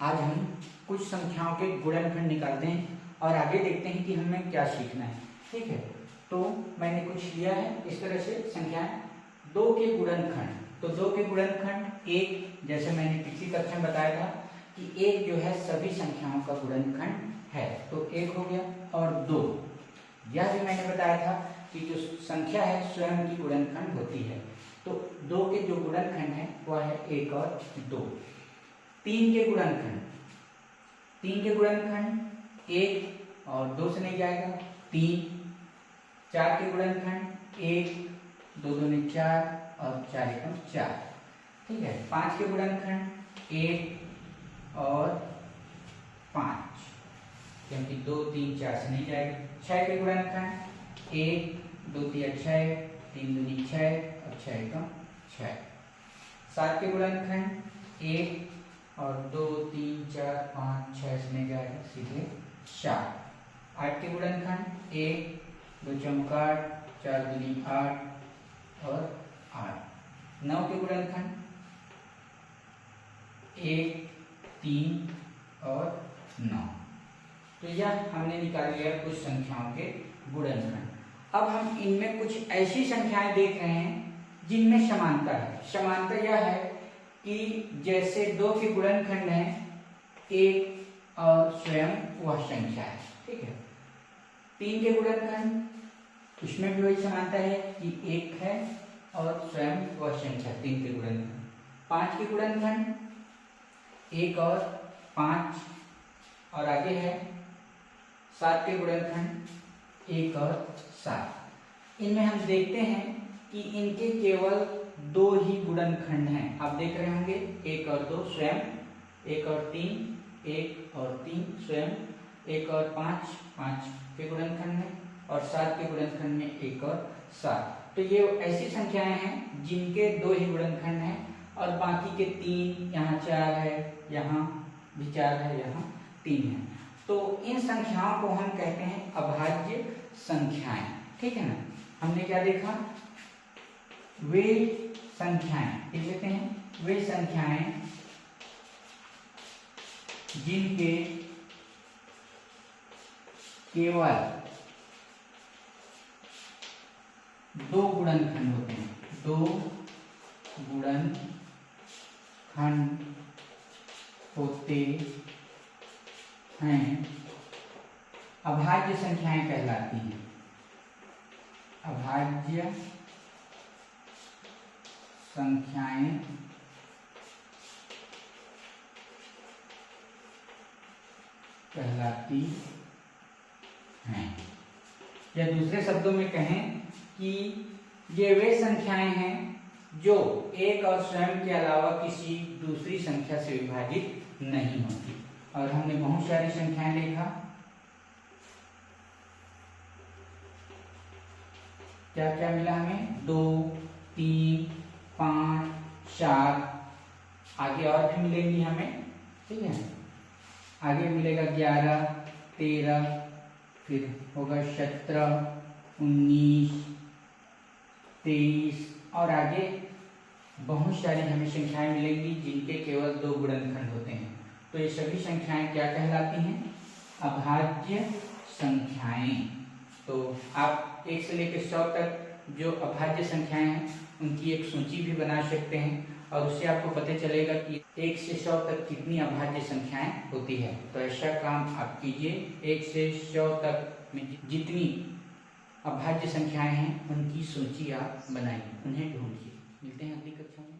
आज हम कुछ संख्याओं के गुणनखंड निकालते हैं और आगे देखते हैं कि हमें क्या सीखना है। ठीक है, तो मैंने कुछ लिया है इस तरह से संख्याएं। 2 के गुणनखंड, तो 2 के गुणनखंड 1, जैसे मैंने पिछली कक्षा में बताया था कि 1 जो है सभी संख्याओं का गुणनखंड है, तो 1 हो गया। और 2, यह भी मैंने बताया था कि जो संख्या है स्वयं की गुणनखंड होती है, तो 2 के जो गुणनखंड है वह है 1 और 2। 3 के गुणनखंड, 3 के गुणनखंड 1 और 2 से नहीं जाएगा 3। 4 के गुणनखंड 1, 2 दूनी 4 और 4 एकम 4। ठीक है, 5 के गुणनखंड 1 और 5, क्योंकि 2 3 4 से नहीं जाएगा। 6 के गुणनखंड 1, 2 3 6, 3 दूनी 6 और 6 एकम 6। 7 के गुणनखंड 1 और 2 3 4 5 6 से नहीं जाएगा, सीधे 4। 8 के गुणनखंड 1, 2 चौका 8, 4 दूनी 8 और 8। 9 के गुणनखंड 1 3 और 9। तो यह हमने निकाल लिया कुछ संख्याओं के गुणनखंड। अब हम इनमें कुछ ऐसी संख्याएं देख रहे हैं जिनमें समानता है। समानता यह है कि जैसे 2 के गुणनखंड है 1 और स्वयं वह संख्या है। ठीक है, 3 के गुणनखंड, उसमें भी वही समानता है कि 1 है और स्वयं वह संख्या 3 के गुणनखंड। 5 के गुणनखंड 1 और 5 और आगे है 7 के गुणनखंड 1 और 7। इनमें हम देखते हैं कि इनके केवल 2 ही गुणनखंड हैं। आप देख रहे होंगे 1 और 2 स्वयं, 1 और 3, 1 और 3 स्वयं, 1 और 5, 5 के गुणनखंड में, और 7 के गुणनखंड में 1 और 7। तो ये ऐसी संख्याएं हैं जिनके 2 ही गुणनखंड हैं और बाकी के 3, यहाँ 4 है, यहाँ भी 4 है, यहाँ 3 है। तो इन संख्याओं को हम कहते हैं अभाज्य संख्याएं। ठीक है ना, हमने क्या देखा, वे संख्याएं, लिख लेते हैं, वे संख्याएं जिनके केवल 2 गुणनखंड होते हैं, 2 गुणनखंड होते हैं, अभाज्य संख्याएं कहलाती हैं। अभाज्य संख्याएं कहलाती हैं। या दूसरे शब्दों में कहें कि ये वे संख्याएं हैं जो 1 और स्वयं के अलावा किसी दूसरी संख्या से विभाजित नहीं होती। और हमने बहुत सारी संख्याएं देखा, क्या क्या मिला हमें, 2 3 5 4, आगे और भी मिलेंगी हमें। ठीक है, आगे मिलेगा 11 13, फिर होगा 17 19 23, और आगे बहुत सारी हमें संख्याएं मिलेंगी जिनके केवल 2 गुणनखंड होते हैं। तो ये सभी संख्याएं क्या कहलाती हैं, अभाज्य संख्याएं। तो आप 1 से लेकर 100 तक जो अभाज्य संख्याएं हैं उनकी एक सूची भी बना सकते हैं और उससे आपको पता चलेगा कि 1 से 100 तक कितनी अभाज्य संख्याएं होती है। तो ऐसा काम आप कीजिए, 1 से 100 तक में जितनी अभाज्य संख्याएं हैं उनकी सूची आप बनाइए, उन्हें ढूंढिए। मिलते हैं अगली कक्षा में।